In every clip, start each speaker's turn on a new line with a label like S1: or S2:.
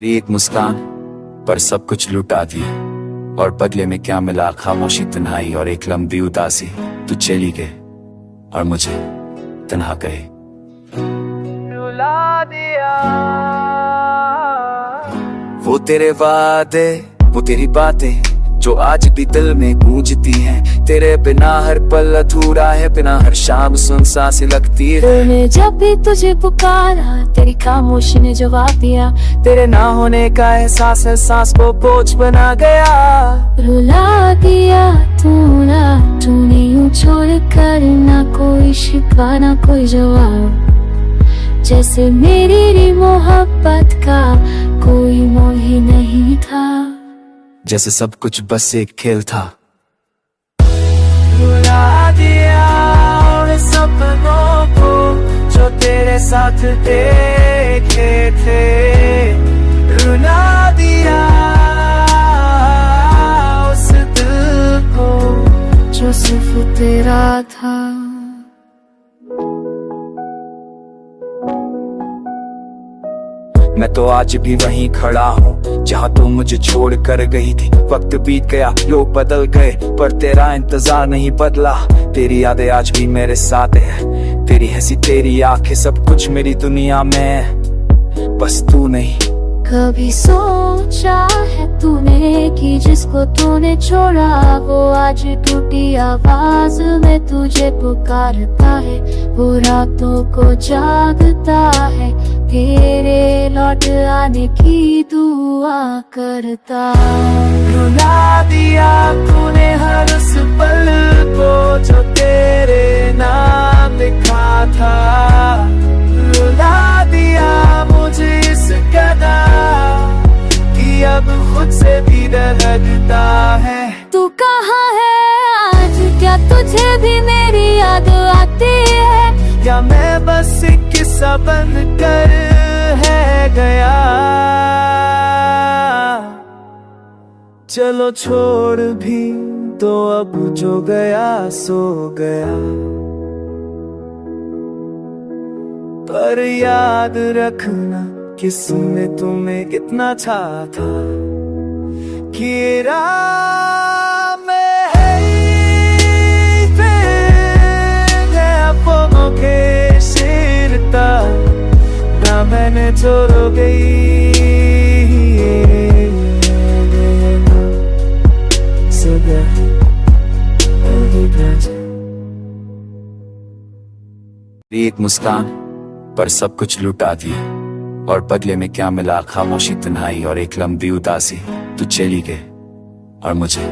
S1: एक मुस्कान पर सब कुछ लुटा दिया, और बदले में क्या मिला? खामोशी, तन्हाई और एक लंबी उदासी। तू चली गई और मुझे तन्हा गए रुला दिया। वो तेरे वादे, वो तेरी बातें जो आज भी दिल में गूंजती हैं। तेरे बिना हर पल अधूरा है, बिना हर शाम सुनसान सी लगती है।
S2: तूने जब भी तुझे पुकारा, तेरी खामोशी ने जवाब दिया।
S1: तेरे ना होने का एहसास है, सांस को बोझ बना गया।
S2: रुला दिया तूने यूं छोड़ कर, ना कोई शिकवा ना कोई जवाब। जैसे मेरी मोहब्बत का कोई मोह ही नहीं था,
S1: जैसे सब कुछ बस एक खेल था। रुला दिया उन सपनों को जो तेरे साथ देखे थे। रुला दिया उस दिल को
S2: जो सिर्फ तेरा था।
S1: मैं तो आज भी वहीं खड़ा हूँ जहाँ तू मुझे छोड़ कर गई थी। वक्त बीत गया, लोग बदल गए, पर तेरा इंतजार नहीं बदला। तेरी यादें आज भी मेरे साथ है, तेरी हंसी, तेरी आंखें, सब कुछ मेरी दुनिया में, बस तू नहीं।
S2: कभी सोचा है तूने कि जिसको तूने छोड़ा, वो आज टूटी आवाज में तुझे पुकारता है। वो रातों को जागता है, तेरे लौट आने की दुआ करता।
S1: रुला दिया तूने हर उस पल को जो तेरे नाम लिखा था। रुला दिया मुझे इस कदर कि अब खुद से भी डर लगता है।
S2: तू कहाँ है आज? क्या तुझे भी मेरी याद आती है?
S1: या मैं बस एक किस्सा बन कर है गया? चलो छोड़ भी तो अब जो गया सो गया, पर याद रखना किसने तुम्हें कितना चाहा था। कि राह में है अपनों के शिरता, ना मैंने छोड़ गई एक मुस्कान पर सब कुछ लुटा दिया, और बदले में क्या मिला? खामोशी, तन्हाई और एक लंबी उदासी। तू चली गई और मुझे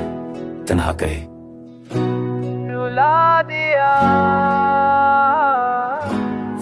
S1: तन्हा गए रुला दिया।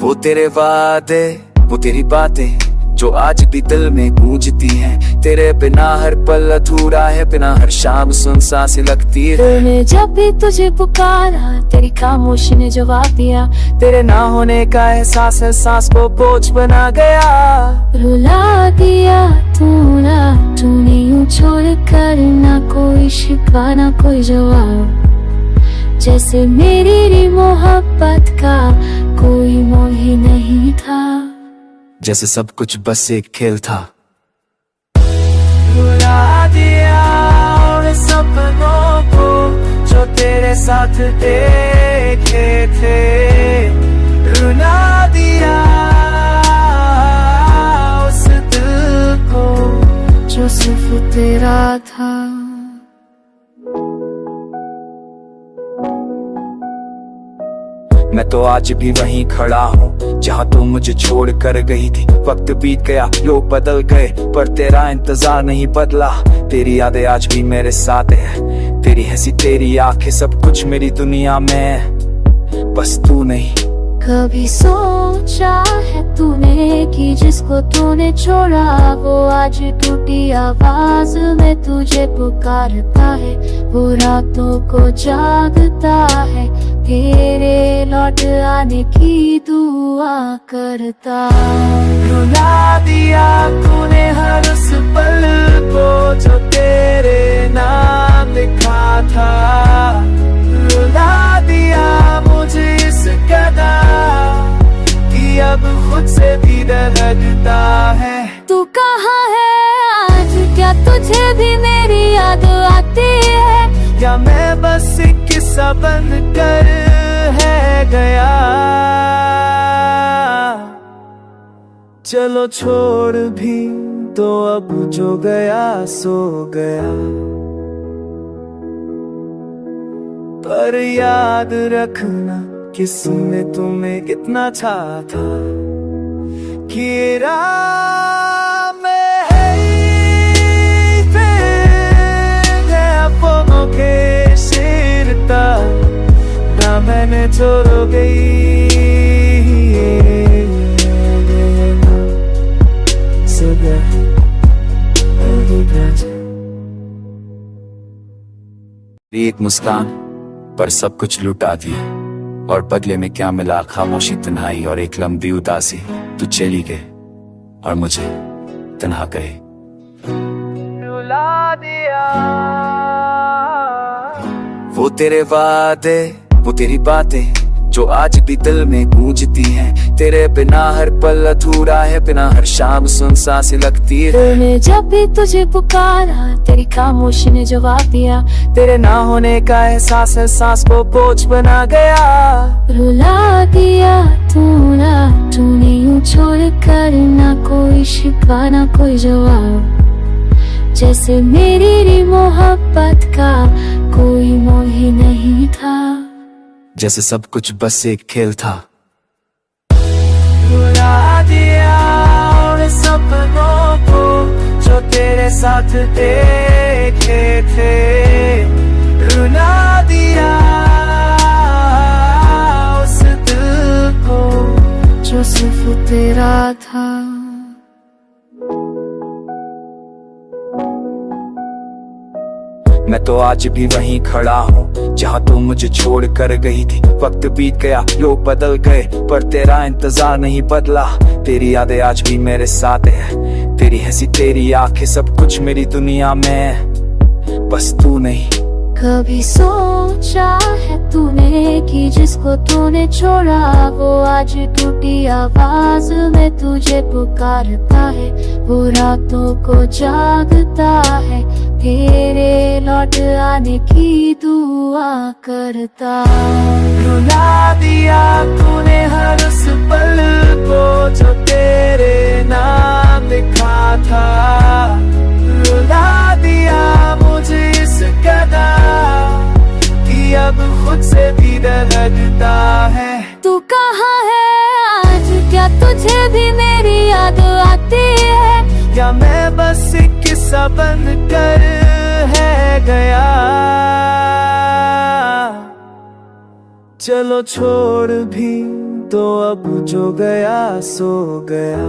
S1: वो तेरे वादे, वो तेरी बातें जो आज भी दिल में गूंजती हैं। तेरे बिना हर पल अधूरा है, बिना हर शाम सुनसान सी लगती है।
S2: तूने जब भी तुझे पुकारा, तेरी खामोशी ने जवाब दिया।
S1: तेरे ना होने का एहसास है, सांस को बोझ बना गया।
S2: रुला दिया तूने यूं छोड़ कर, ना कोई शिकवा ना कोई जवाब। जैसे मेरी मोहब्बत का कोई मोह ही नहीं था,
S1: जैसे सब कुछ बस एक खेल था। रुला दिया उन सपनों को जो तेरे साथ देखे थे। रुला दिया उस दिल को
S2: जो सिर्फ तेरा था।
S1: मैं तो आज भी वहीं खड़ा हूँ जहाँ तू मुझे छोड़ कर गई थी। वक्त बीत गया, लोग बदल गए, पर तेरा इंतजार नहीं बदला। तेरी यादें आज भी मेरे साथ है, तेरी हंसी, तेरी आंखें, सब कुछ मेरी दुनिया में, बस तू नहीं।
S2: कभी सोचा है तूने कि जिसको तूने छोड़ा, वो आज टूटी आवाज में तुझे पुकारता है। वो रातों को जागता है, तेरे लौट आने की दुआ करता।
S1: रुला दिया तूने हर उस पल को जो तेरे नाम लिखा था। रुला दिया मुझे इस कदर कि अब खुद से भी डर लगता है।
S2: तू कहाँ है तुझे भी मेरी याद आती है,
S1: या मैं बस एक किस्सा बन कर है गया। चलो छोड़ भी तो अब जो गया सो गया, पर याद रखना किसने तुम्हें कितना चाहा था कि राह में है अपनों के सिरता ना मैंने छोड़ गई एक मुस्कान पर सब कुछ लुटा दिया, और बदले में क्या मिला? खामोशी, तन्हाई और एक लंबी उदासी। तू चली गई और मुझे तन्हा गए रुला दिया। वो तेरे वादे, वो तेरी बातें जो आज भी दिल में गूंजती हैं। तेरे बिना हर पल अधूरा है, बिना हर शाम सुनसान सी लगती है।
S2: तूने जब भी तुझे पुकारा, तेरी खामोशी ने जवाब दिया।
S1: तेरे ना होने का एहसास है सांस को बोझ बना गया।
S2: रुला दिया तूने यूं छोड़ कर, ना कोई शिकवा ना कोई जवाब। जैसे मेरी मोहब्बत का कोई मोह ही नहीं था,
S1: जैसे सब कुछ बस एक खेल था। रुला दिया उन सपनों को जो तेरे साथ देखे थे, रुला दिया उस दिल को
S2: जो सिर्फ तेरा था।
S1: मैं तो आज भी वहीं खड़ा हूँ जहाँ तू मुझे छोड़ कर गई थी। वक्त बीत गया, लोग बदल गए, पर तेरा इंतजार नहीं बदला। तेरी यादें आज भी मेरे साथ है, तेरी हंसी, तेरी आंखें, सब कुछ मेरी दुनिया में है, बस तू नहीं।
S2: कभी सोचा है तूने कि जिसको तूने छोड़ा वो आज टूटी आवाज में तुझे पुकारता है, वो रातों को जागता है, तेरे लौट आने की दुआ करता।
S1: रुला दिया तूने हर उस पल को जो तेरे नाम लिखा था, रुला दिया मुझे इस कदर कि अब खुद से भी डर लगता है।
S2: तू कहाँ है आज, क्या तुझे भी मेरी याद आती है,
S1: या मैं बस एक किस्सा बन कर है गया। चलो छोड़ भी तो अब जो गया सो गया,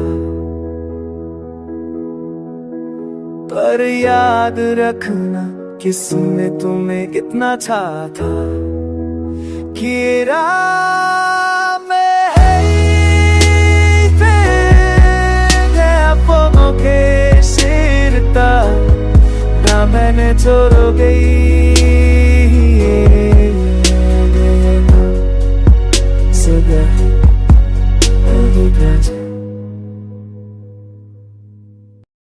S1: पर याद रखना किसने तुम्हें कितना चाहा था कि राह में है अपनों के सिरता ना मैंने छोड़ गई।